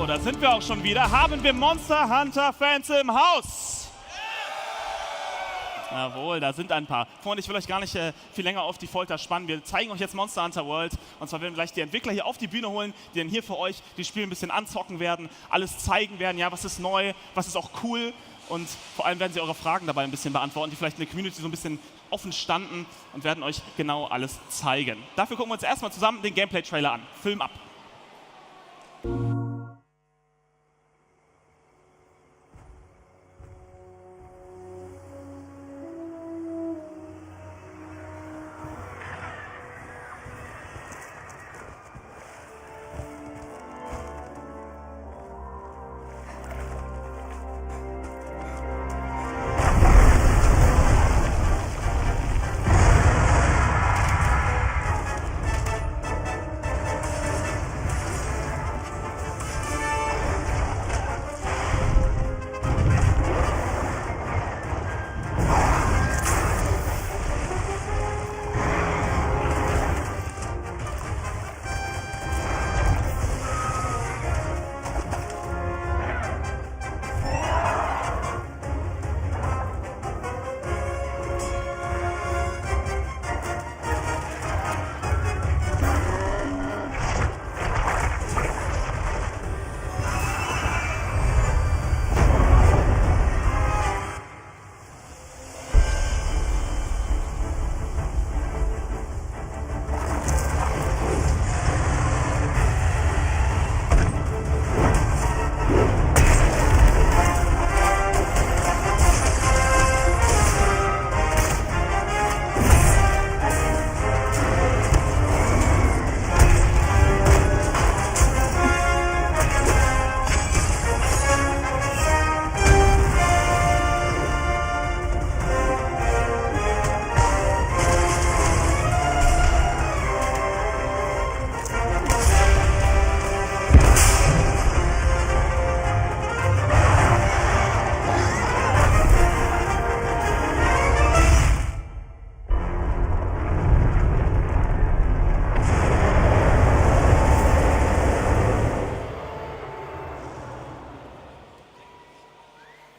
da sind wir auch schon wieder. Haben wir Monster Hunter Fans im Haus? Jawohl, da sind ein paar. Freunde, ich will euch gar nicht viel länger auf die Folter spannen. Wir zeigen euch jetzt Monster Hunter World. Und zwar werden wir gleich die Entwickler hier auf die Bühne holen, die dann hier für euch die Spiele ein bisschen anzocken werden, alles zeigen werden, ja, was ist neu, was ist auch cool. Und vor allem werden sie eure Fragen dabei ein bisschen beantworten, die vielleicht in der Community so ein bisschen offen standen, und werden euch genau alles zeigen. Dafür gucken wir uns erstmal zusammen den Gameplay-Trailer an. Film ab.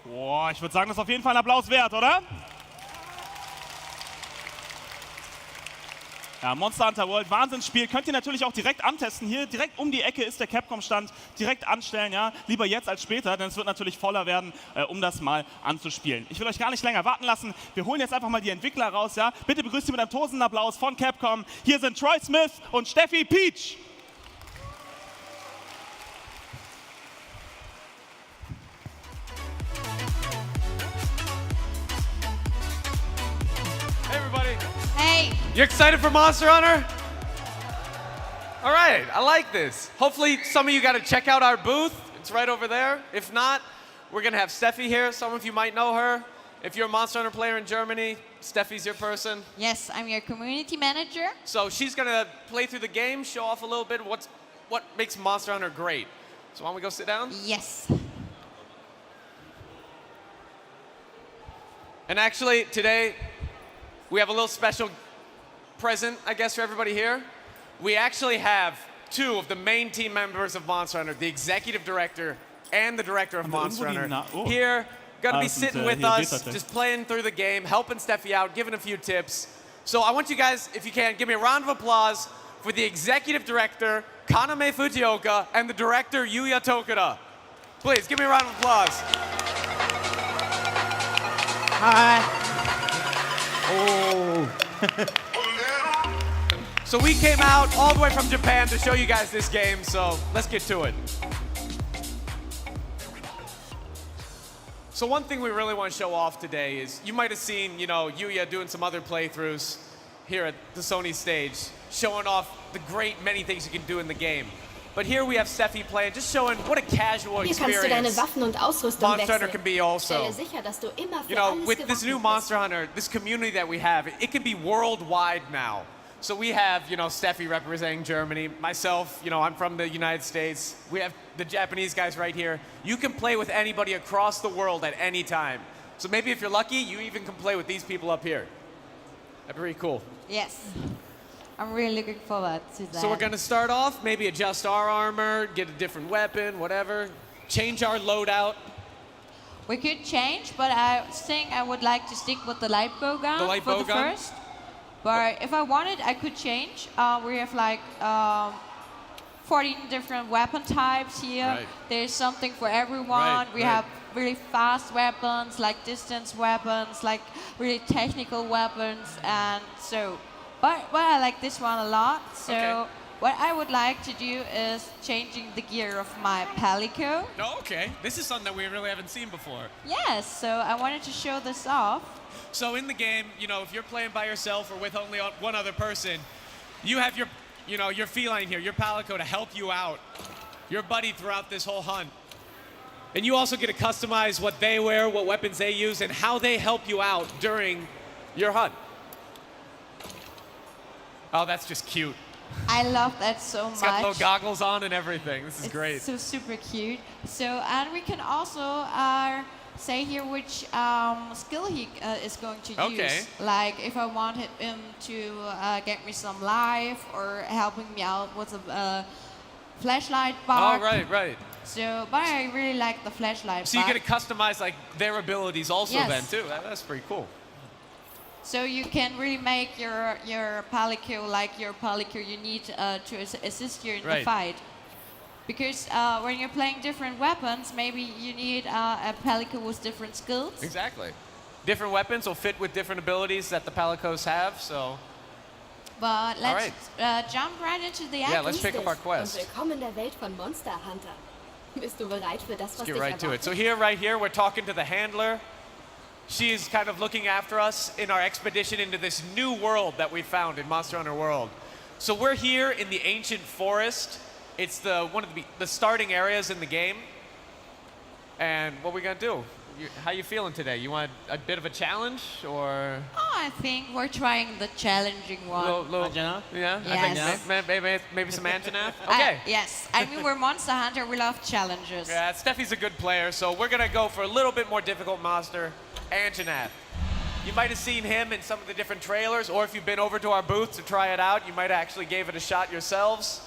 Boah, ich würde sagen, das ist auf jeden Fall ein Applaus wert, oder? Ja, Monster Hunter World, Wahnsinnsspiel. Könnt ihr natürlich auch direkt antesten. Hier direkt um die Ecke ist der Capcom-Stand. Direkt anstellen, ja. Lieber jetzt als später, denn es wird natürlich voller werden, um das mal anzuspielen. Ich will euch gar nicht länger warten lassen. Wir holen jetzt einfach mal die Entwickler raus, ja. Bitte begrüßt sie mit einem tosenden Applaus von Capcom. Hier sind Troy Smith und Steffi Peach. Hey everybody. Hey. You excited for Monster Hunter? All right, I like this. Hopefully some of you got to check out our booth. It's right over there. If not, we're going to have Steffi here. Some of you might know her. If you're a Monster Hunter player in Germany, Steffi's your person. Yes, I'm your community manager. So she's going to play through the game, show off a little bit what makes Monster Hunter great. So why don't we go sit down? Yes. And actually, today, we have a little special present, I guess, for everybody here. We actually have two of the main team members of Monster Hunter, the executive director and the director of Monster Hunter, here, gonna be sitting with us, just playing through the game, helping Steffi out, giving a few tips. So I want you guys, if you can, give me a round of applause for the executive director, Kaname Fujioka, and the director, Yuya Tokura. Please, give me a round of applause. Hi. Oh. So we came out all the way from Japan to show you guys this game, so let's get to it. So one thing we really want to show off today is, you might have seen, Yuya doing some other playthroughs here at the Sony stage, showing off the great many things you can do in the game. But here we have Steffi playing, just showing what a casual Hier kannst du deine experience Waffen und Ausrüstung Monster Hunter can wechseln. be also. Stell dir sicher, dass du immer für alles With this new gewappnet Monster bist. Hunter, this community that we have, it can be worldwide now. So we have, Steffi representing Germany. Myself, I'm from the United States. We have the Japanese guys right here. You can play with anybody across the world at any time. So maybe if you're lucky, you even can play with these people up here. That'd be pretty cool. Yes. I'm really looking forward to that. So we're gonna start off, maybe adjust our armor, get a different weapon, whatever. Change our loadout. We could change, but I think I would like to stick with the light bow gun The light for bow the gun? first. But if I wanted, I could change. We have like 14 different weapon types here. Right. There's something for everyone. Right, We right. have really fast weapons, like distance weapons, like really technical weapons, and so. But I like this one a lot. So Okay. what I would like to do is changing the gear of my Palico. Oh, okay. This is something that we really haven't seen before. Yes, so I wanted to show this off. So in the game, if you're playing by yourself or with only one other person, you have your feline here, your Palico, to help you out, your buddy throughout this whole hunt. And you also get to customize what they wear, what weapons they use, and how they help you out during your hunt. Oh, that's just cute. I love that so It's much. got little goggles on and everything. This is It's great. so super cute. So, and we can also say here which skill he is going to Okay. use. Like if I wanted him to get me some life or helping me out with a flashlight Oh, bar. right. So, but I really like the flashlight So you bar. get to customize like their abilities also Yes. then too. That's pretty cool. So you can really make your Palico like your Palico you need to assist you in the Right. fight. Because when you're playing different weapons, maybe you need a Palico with different skills. Exactly. Different weapons will fit with different abilities that the Palicos have, so But let's right. jump right into the Yeah, action. let's pick up our Und quest. willkommen in der Welt von Monster Hunter. Bist du bereit für das, was Get dich right to it. erwartet? So right here, we're talking to the handler. She is kind of looking after us in our expedition into this new world that we found in Monster Hunter World. So we're here in the ancient forest. It's one of the starting areas in the game. And what we gonna do? How you feeling today? You want a bit of a challenge or? Oh, I think we're trying the challenging one. Yeah, Yes. I think maybe some Anjanath. Okay. Yes, I mean we're Monster Hunter. We love challenges. Yeah, Steffi's a good player, so we're gonna go for a little bit more difficult monster, Anjanath. You might have seen him in some of the different trailers, or if you've been over to our booth to try it out, you might have actually gave it a shot yourselves.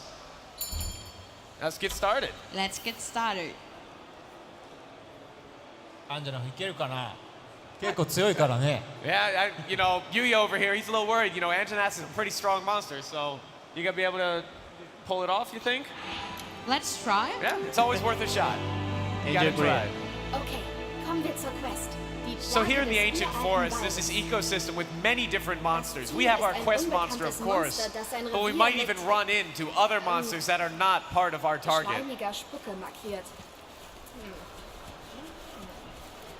Let's get started. Let's get started. アンジェラいけるかな結構強いからね Yeah, Yuya over here, he's a little worried. Anjanath is a pretty strong monster, so you gonna be able to pull it off, you think? Let's try. Yeah, it's always worth a shot. You gotta try. Okay, kommen wir zur Quest. Die So here in the Plage des ancient uralten forest, there's this Waldes. ecosystem with many different monsters. We have our quest monster, of course, but we might even run into other monsters that are not part of our target. Schleimiger Spucke markiert.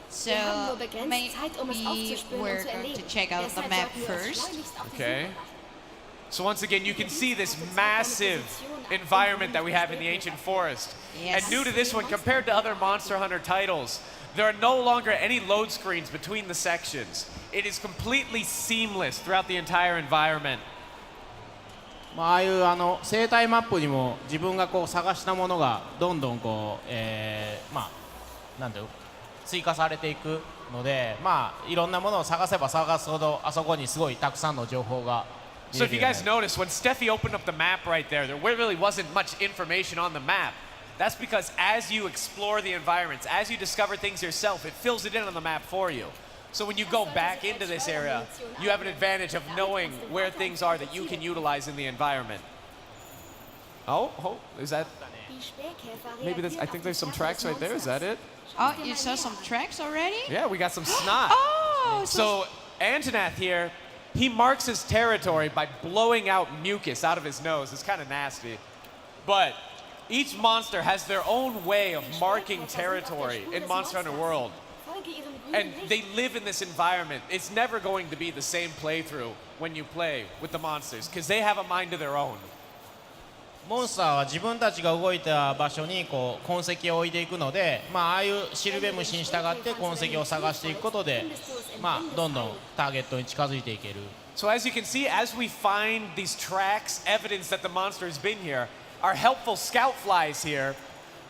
So Wir haben nur begrenzt Zeit, um es maybe aufzuspüren we're und zu going to erleben. check out the Deshalb map sollten wir uns first. schleunigst auf die Okay. Suche machen. So once again, you can see this massive environment that we have in the ancient forest. Yes. And new to this one, compared to other Monster Hunter titles, there are no longer any load screens between the sections. It is completely seamless throughout the entire environment. まあああいう生態マップにも自分がこう探したものがどんどんこう、まあなんていう追加されていくので、まあいろんなものを探せば探すほどあそこにすごいたくさんの情報が So if you guys notice, when Steffi opened up the map right there really wasn't much information on the map. That's because as you explore the environments, as you discover things yourself, it fills it in on the map for you. So when you go back into this area, you have an advantage of knowing where things are that you can utilize in the environment. Oh, is that, Die Spähkäfer maybe that's, I reagieren think auf there's die some Fährte tracks des right there, is that Monsters. it? Oh, you saw some tracks already? Yeah, we got some snot. Oh, So Anjanath here, he marks his territory by blowing out mucus out of his nose. It's kind of nasty. But each monster has their own way of marking territory in Monster Hunter World. Folge ihrem grünen And Licht. they live in this environment. It's never going to be the same playthrough when you play with the monsters, because they have a mind of their own. モンスターは自分たちが動いた場所にこう痕跡を置いていくので、まあああいうシルベムシに従って痕跡を探していくことで、まあどんどんターゲットに近づいていける。 So as you can see, as we find these tracks, evidence that the monster has been here, our helpful scout flies here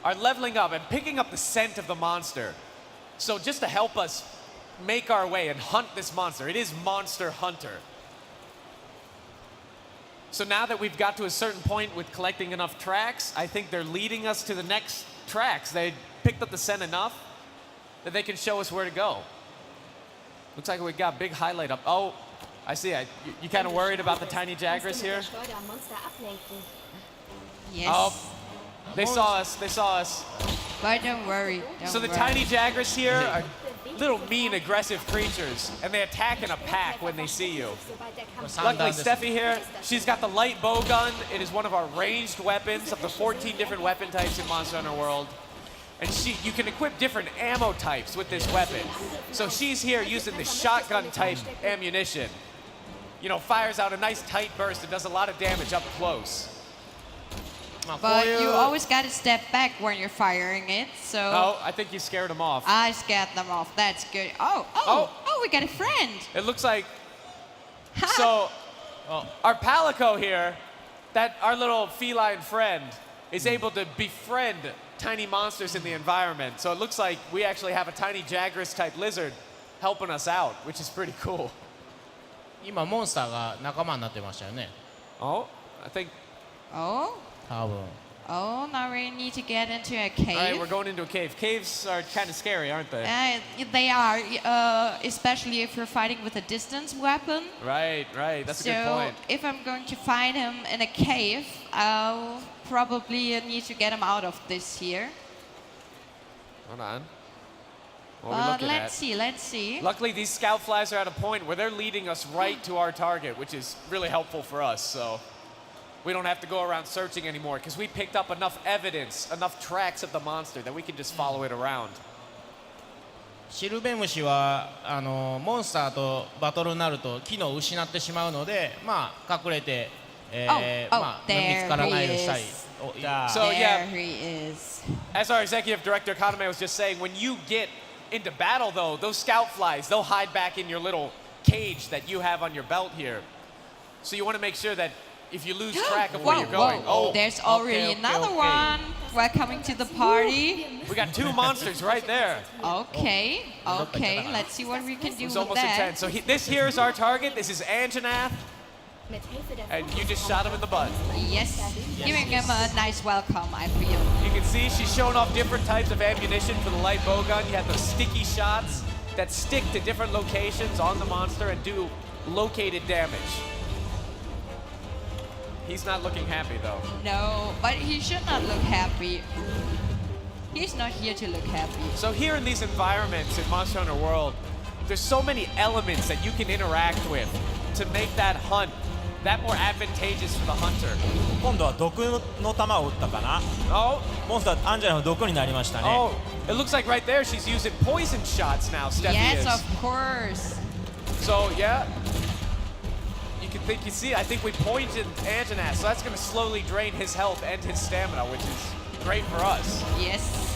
are leveling up and picking up the scent of the monster. So just to help us make our way and hunt this monster, it is Monster Hunter. So now that we've got to a certain point with collecting enough tracks, I think they're leading us to the next tracks. They picked up the scent enough that they can show us where to go. Looks like we got a big highlight up. Oh, I see. You kind of worried about the tiny Jagras here? Yes. Oh, they saw us. They saw us. But don't worry. So the tiny Jagras here are little mean, aggressive creatures, and they attack in a pack when they see you. Luckily, Steffi here, she's got the light bow gun. It is one of our ranged weapons of the 14 different weapon types in Monster Hunter World. And you can equip different ammo types with this weapon. So she's here using the shotgun type ammunition. You know, fires out a nice tight burst and does a lot of damage up close. But you always gotta step back when you're firing it, so... Oh, I think you scared them off. I scared them off, that's good. Oh, we got a friend! It looks like... So, our Palico here, our little feline friend, is able to befriend tiny monsters in the environment. So it looks like we actually have a tiny Jagras type lizard helping us out, which is pretty cool. 今モンスターが仲間になってましたよね。 Oh, I think... Oh? 多分。 Oh, now we need to get into a cave. All right, we're going into a cave. Caves are kind of scary, aren't they? They are, especially if you're fighting with a distance weapon. Right. That's a good point. So if I'm going to find him in a cave, I'll probably need to get him out of this here. Hold on. What are we looking at? Let's see. Luckily, these scout flies are at a point where they're leading us right to our target, which is really helpful for us. So we don't have to go around searching anymore because we picked up enough evidence, enough tracks of the monster that we can just follow it around. シルベムシはモンスターとバトルになると機能を失ってしまうので、まあ隠れて、まあ見つからないようにしたり。So yeah, There he is. as our executive director Kaname was just saying, when you get into battle though, those scout flies, they'll hide back in your little cage that you have on your belt here. So you want to make sure that if you lose track of where you're going. Whoa. There's already another one. Welcome to the party. We got two monsters right there. Okay, let's see what we can do It's with almost that. intense. So this here is our target. This is Anjanath. And you just shot him in the butt. Yes, giving him a nice welcome, I feel. You can see she's showing off different types of ammunition for the light bowgun. You have those sticky shots that stick to different locations on the monster and do located damage. He's not looking happy though. No, but he should not look happy. He's not here to look happy. So here in these environments in Monster Hunter World, there's so many elements that you can interact with to make that hunt that more advantageous for the hunter. 今度は毒の弾を撃ったかな。 Oh, モンスターアンジェラの毒になりましたね。 oh, it looks like right there she's using poison shots now, Steffi Yes, is. of course. So yeah, you see, I think we poisoned Anjanath, so that's going to slowly drain his health and his stamina, which is great for us. Yes.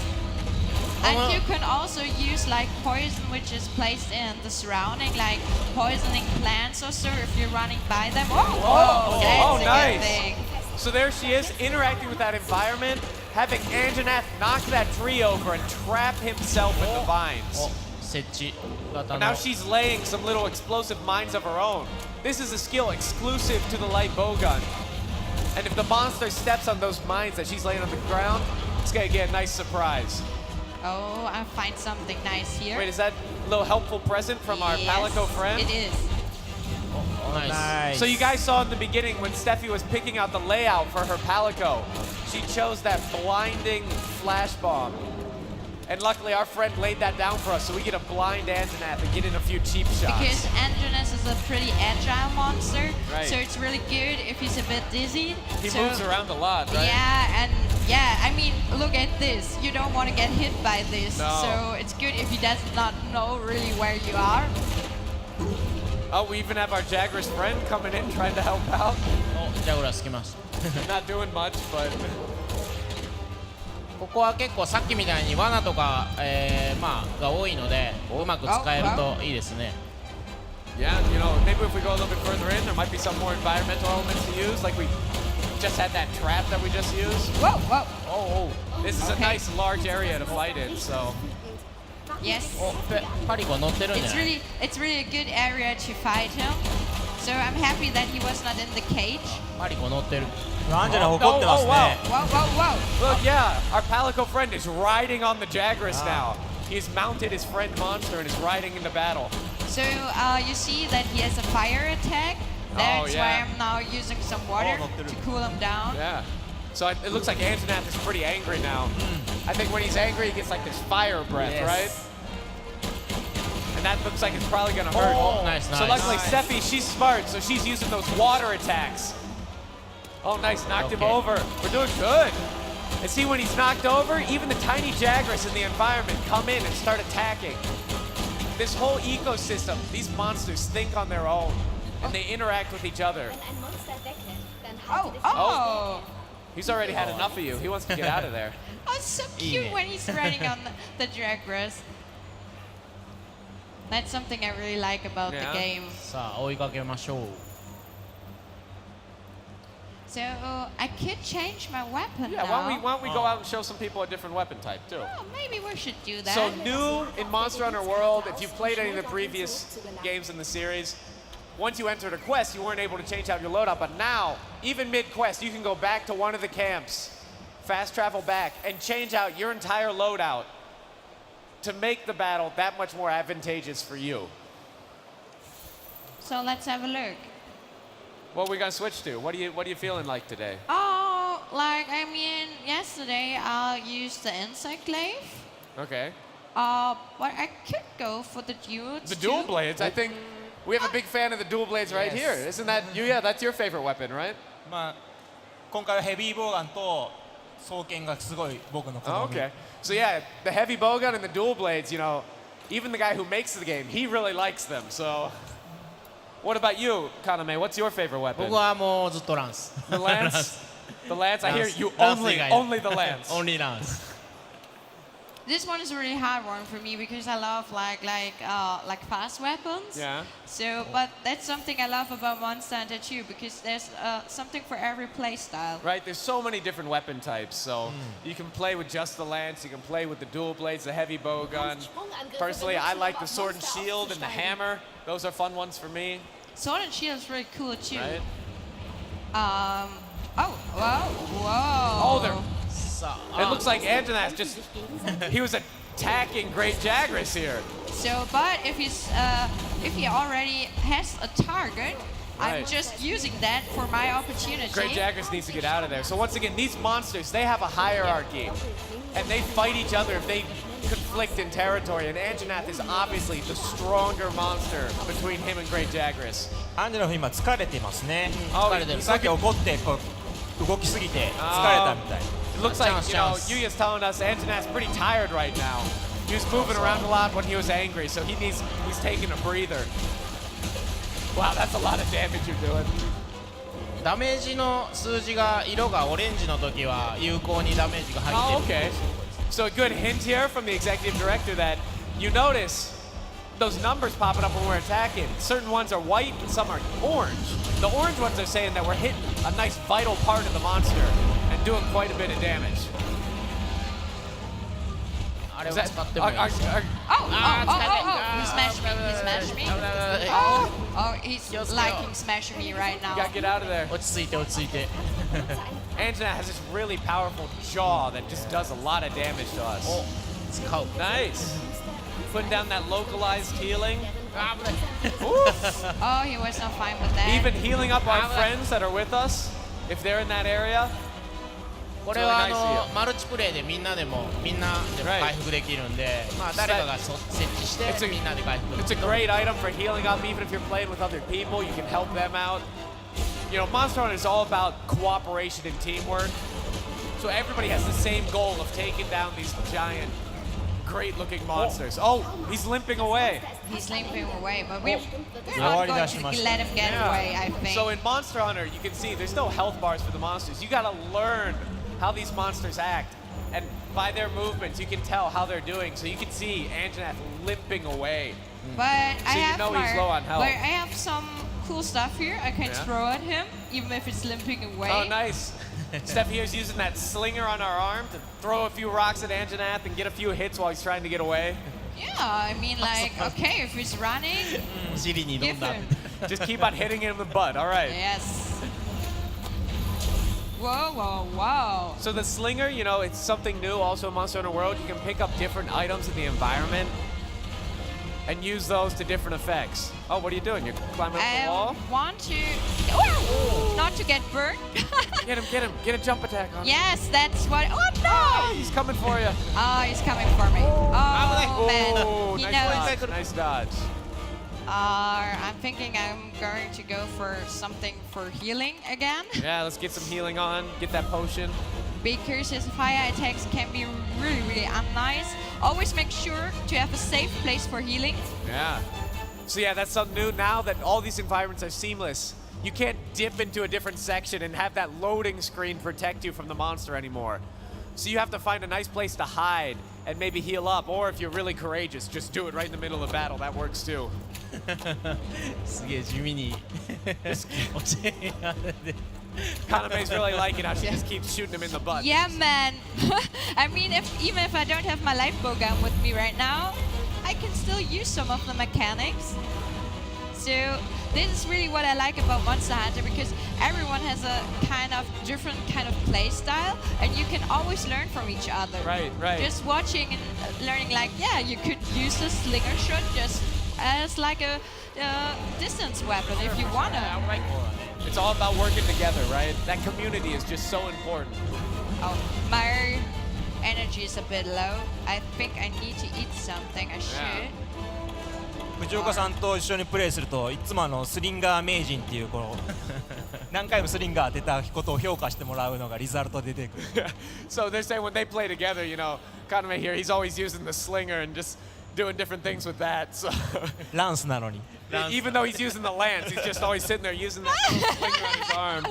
And you can also use like poison which is placed in the surrounding, like poisoning plants or so if you're running by them. That's a nice. good thing. So there she is, interacting with that environment, having Anjanath knock that tree over and trap himself in the vines. 設置型 But の now she's laying some little explosive mines of her own. This is a skill exclusive to the light bowgun. And if the monster steps on those mines that she's laying on the ground, it's gonna get a nice surprise. Oh, I find something nice here. Wait, is that a little helpful present from our Palico friend? It is. So you guys saw in the beginning when Steffi was picking out the layout for her Palico, she chose that blinding flash bomb. And luckily our friend laid that down for us, so we get a blind Anjanath and get in a few cheap shots. Because Anjanath is a pretty agile monster, Right. so it's really good if he's a bit dizzy. He moves around a lot, right? Yeah, I mean, look at this. You don't want to get hit by this, No. so it's good if he does not know really where you are. Oh, we even have our Jagras friend coming in trying to help out. ジャグラつきます Not doing much, but ここは結構さっきみたいに罠とか、まあが多いのでうまく使えるといいですね yeah, you know, maybe if we go a little bit further in, there might be some more environmental elements to use, like we just had that trap that we just used. Whoa. Oh, this is a Okay. nice large area to fight in, so. Yes. パリコ乗ってるんじゃない It's really a good area to fight him. So I'm happy that he was not in the cage. マリコ乗ってる。アンジェラ怒ってますね。 Whoa, whoa, whoa. Look, yeah, our Palico friend is riding on the Jagras now. He's mounted his friend Monster and is riding into battle. So you see that he has a fire attack. That's why I'm now using some water to cool him down. Yeah. So it looks like Antonath is pretty angry now. I think when he's angry, he gets like this fire breath, right? And that looks like it's probably gonna hurt. Oh, nice. So luckily, Steffi, she's smart, so she's using those water attacks. Oh, nice, knocked him over. We're doing good. And see, when he's knocked over, even the tiny Jagras in the environment come in and start attacking. This whole ecosystem, these monsters think on their own, and they interact with each other. Wenn ein Monster wegrennt, dann halte Oh, oh. He's already had enough of you. He wants to get out of there. Oh, it's so cute when he's riding on the Jagras. That's something I really like about the game. さあ追いかけましょう。 So I could change my weapon Yeah, now. why don't we go out and show some people a different weapon type, too? Oh, maybe we should do that. So new in Monster Hunter World, if you've played any of the previous games in the series, once you entered a quest, you weren't able to change out your loadout. But now, even mid-quest, you can go back to one of the camps, fast travel back, and change out your entire loadout to make the battle that much more advantageous for you. So let's have a look. What are we gonna switch to? What are you feeling like today? Oh, like, I mean, yesterday I used the insect glaive. Okay. But I could go for the dudes. The dual blades, I think we have a big fan of the dual blades right here. Isn't that you? Yeah, that's your favorite weapon, right? まあ今回はヘビーボウガンと双剣がすごい僕の好 Oh, み。 okay. So yeah, the heavy bowgun and the dual blades, you know, even the guy who makes the game, he really likes them. So what about you, Kaname? What's your favorite weapon? 僕はもうずっとランス。 The lance? The lance? I hear you ランス以外 only the lance. Only ランス。 This one is a really hard one for me because I love like fast weapons. Yeah. So, but that's something I love about Monster Hunter too because there's something for every play style. Right, there's so many different weapon types. So you can play with just the lance, you can play with the dual blades, the heavy bowgun. Personally, I like the sword and shield and the hammer. Those are fun ones for me. Sword and shield is really cool too. Right? Oh, whoa. Oh, they're. さ It あ。 looks like Antonath just. He was attacking Great Jagras here. So, but if he already has a target, I'm Right. just using that for my opportunity. Great Jagras needs to get out of there. So once again, these monsters, they have a hierarchy. And they fight each other if they conflict in territory. And Antonath is obviously the stronger monster between him and Great Jagras. アンジェラ今疲れてますね。 Oh, 疲れてる。さっき怒ってこう動きすぎて疲れたみたい。 It looks like, Chance, you know, chance. Yuya's telling us Antonath's pretty tired right now. He was moving around a lot when he was angry, so he's taking a breather. Wow, that's a lot of damage you're doing. ダメージの数字が色がオレンジの時は有効にダメージが入 Oh, ってる。 okay. So a good hint here from the executive director that you notice those numbers popping up when we're attacking. Certain ones are white and some are orange. The orange ones are saying that we're hitting a nice vital part of the monster and doing quite a bit of damage. あれを Is that, 使ってもいい。 Oh, he smashed me. He smashed me. Oh, he's liking smashing me right you now. gotta get out of there. 落ち着いて落ち着いて。 Antonath has this really powerful jaw that just does a lot of damage to us. お使う。 Nice. Putting down that localized healing. Oh, he was not fine with that. Even healing up our friends that are with us, if they're in that area. これは Really nice マルチプレイでみんなでも回復できるんで、まあ誰かが設置してみんなで回復。 It's a great item for healing up, even if you're playing with other people, you can help them out. You know, Monster Hunter is all about cooperation and teamwork. So everybody has the same goal of taking down these giant, great-looking monsters. Oh, he's limping away. He's limping away, but we're Yeah. not going Yeah. to let him get away, I think. So in Monster Hunter, you can see there's no health bars for the monsters. You gotta learn how these monsters act. And by their movements, you can tell how they're doing. So you can see Antonath limping away. But I you have know he's low on health. But I have some cool stuff here. I can Yeah. throw at him, even if it's limping away. Oh, nice. Steph here's using that slinger on our arm to throw a few rocks at Antonath and get a few hits while he's trying to get away. Yeah, I mean, like, okay, if he's running, 尻に give 飲んだ。 him. Just keep on hitting it in the butt. All right. Yes. Whoa, whoa, whoa. So the slinger, you know, it's something new also in Monster Hunter World. You can pick up different items in the environment and use those to different effects. Oh, what are you doing? You're climbing up the wall? I want to... Oh, not to get burned. Get him, get him. Get a jump attack on him. Yes, that's what... Oh, no! He's coming for you. Oh, he's coming for me. Oh, man. He nice knows. dodge. Nice dodge. I'm thinking I'm going to go for something for healing again. Yeah, let's get some healing on. Get that potion. Because his fire attacks can be really, really unnice. Always make sure to have a safe place for healing. Yeah. So yeah, that's something new now that all these environments are seamless. You can't dip into a different section and have that loading screen protect you from the monster anymore. So you have to find a nice place to hide and maybe heal up, or if you're really courageous, just do it right in the middle of battle. That works too. すげえ地味に教えられて Kaname's really liking how she just keeps shooting him in the butt. Yeah, man. I mean, even if I don't have my lifebow gun with me right now, I can still use some of the mechanics. So this is really what I like about Monster Hunter, because everyone has a kind of different kind of play style, and you can always learn from each other. Right, right. Just watching and learning, like, yeah, you could use the slinger shot just as like a distance weapon if you wanna. It's all about working together, right? That community is just so important. Oh, my energy is a bit low. I think I need to eat something. I should. 藤岡さんと一緒にプレイするといつもスリンガー名人っていうこの何回もスリンガー当てたことを評価してもらうのがリザルトで出てくる。So they're saying when they play together, you know, Kaname here, he's always using the slinger and just doing different things with that. So ランスなのに。 even though he's using the lance, he's just always sitting there using that little slinger on his arm.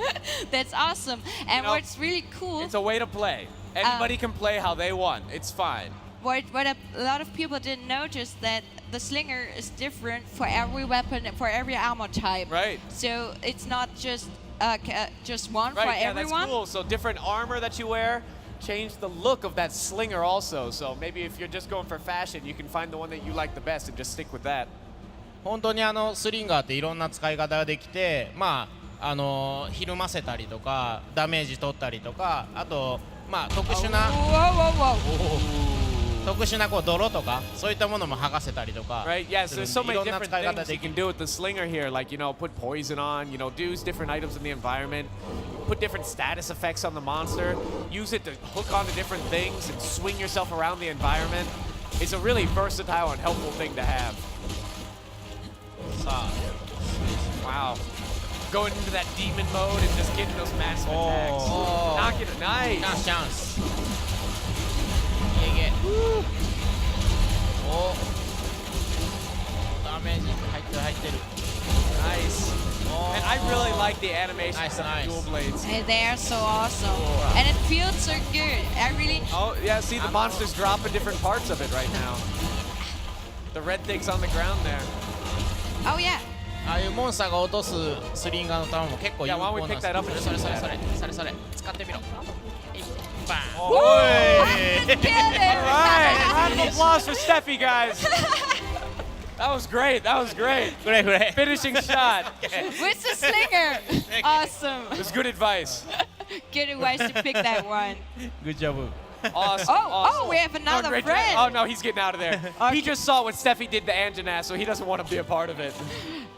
That's awesome. And know, what's really cool, It's a way to play. Anybody can play how they want. It's fine. what a lot of people didn't notice, that the slinger is different for every weapon, for every armor type. Right. So it's not just one for Right, yeah, everyone. that's cool. So different armor that you wear change the look of that slinger also. So maybe if you're just going for fashion, you can find the one that you like the best and just stick with that. 本当にスリンガーっていろんな使い方ができて、まあひるませたりとかダメージ取ったりとか、あとまあ特殊な Whoa, whoa, whoa. 特殊なこう泥とかそういったものも剥がせたりとか。 Right, yes, there's so い many ろんな different 使い方 things で you き can る。 do with the slinger here, like, you know, put poison on, you know, do different items in the environment, put different status effects on the monster, use it to hook onto different things and swing yourself around the environment. It's a really versatile and helpful thing to have. さあ Wow. Going into that demon mode and just getting those massive attacks. Oh. Knocking it, nice. チャンスチャンス。いけいけ。おダメージ入ってる入ってる。 Nice. And I really like the animation Nice, of the nice. dual blades. Hey, they are so awesome. And it feels so good. I really... Oh, yeah, see the monsters dropping different parts of it right now. The red thing's on the ground there. Oh, yeah. ああいうモンスターが落とすスリンガーの弾も結構有 Yeah, why 効 don't we なん pick です that よ。 up and それ shoot それ that? それそれそれ使ってみろ。バン。 Let's get it. All right, round of applause for Steffi, guys. That was great. That was great. これこれ。 Finishing shot. With the slinger. Awesome. It was good advice. Good advice to pick that one. Good job. Awesome. Oh, awesome. oh, we have another great friend. Oh, no, he's getting out of there. He just saw what Steffi did to Anjanath, so he doesn't want to be a part of it.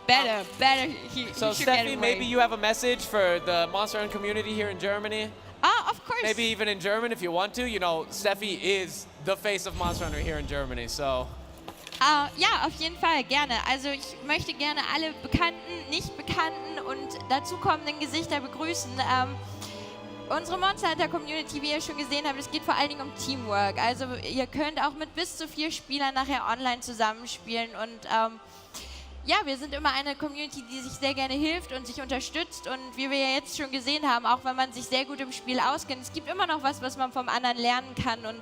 Better. He So, should get Steffi, away. maybe you have a message for the Monster Hunter community here in Germany? Of course. Maybe even in German if you want to. You know, Steffi is the face of Monster Hunter here in Germany, so... Ja, auf jeden Fall, gerne. Also ich möchte gerne alle bekannten, nicht bekannten und dazukommenden Gesichter begrüßen. Unsere Monster Hunter Community, wie ihr schon gesehen habt, es geht vor allen Dingen um Teamwork. Also ihr könnt auch mit bis zu 4 Spielern nachher online zusammenspielen und ja, wir sind immer eine Community, die sich sehr gerne hilft und sich unterstützt und wie wir ja jetzt schon gesehen haben, auch wenn man sich sehr gut im Spiel auskennt, es gibt immer noch was man vom anderen lernen kann und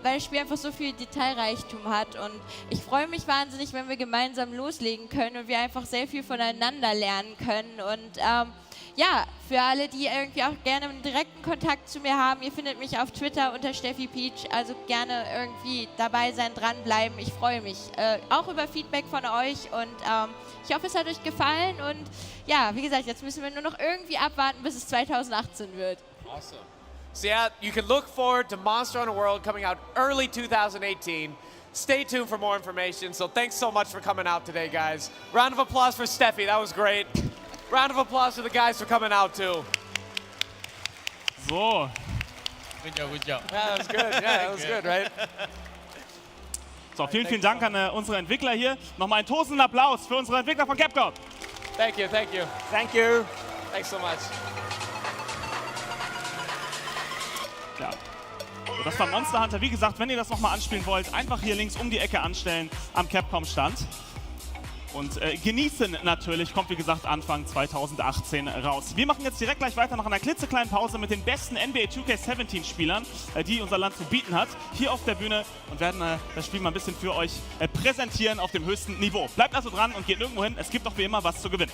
weil das Spiel einfach so viel Detailreichtum hat und ich freue mich wahnsinnig, wenn wir gemeinsam loslegen können und wir einfach sehr viel voneinander lernen können und ja, für alle, die irgendwie auch gerne einen direkten Kontakt zu mir haben, ihr findet mich auf Twitter unter Steffi Peach, also gerne irgendwie dabei sein, dranbleiben. Ich freue mich auch über Feedback von euch und ich hoffe, es hat euch gefallen und ja, wie gesagt, jetzt müssen wir nur noch irgendwie abwarten, bis es 2018 wird. Awesome. So yeah, you can look forward to Monster Hunter World coming out early 2018. Stay tuned for more information. So thanks so much for coming out today, guys. Round of applause for Steffi. That was great. Round of applause for the guys for coming out too. So, Good job, good job. Yeah, that was good. Yeah, that was good, right? so vielen Dank an unsere Entwickler hier. Nochmal einen tosenden Applaus für unsere Entwickler von Capcom. Thank you, thank you. Thank you. Thanks so much. Ja. So, das war Monster Hunter. Wie gesagt, wenn ihr das nochmal anspielen wollt, einfach hier links um die Ecke anstellen am Capcom-Stand. Und genießen natürlich, kommt wie gesagt Anfang 2018 raus. Wir machen jetzt direkt gleich weiter nach einer klitzekleinen Pause mit den besten NBA 2K17-Spielern, die unser Land zu bieten hat, hier auf der Bühne und werden das Spiel mal ein bisschen für euch präsentieren auf dem höchsten Niveau. Bleibt also dran und geht nirgendwo hin, es gibt auch wie immer was zu gewinnen.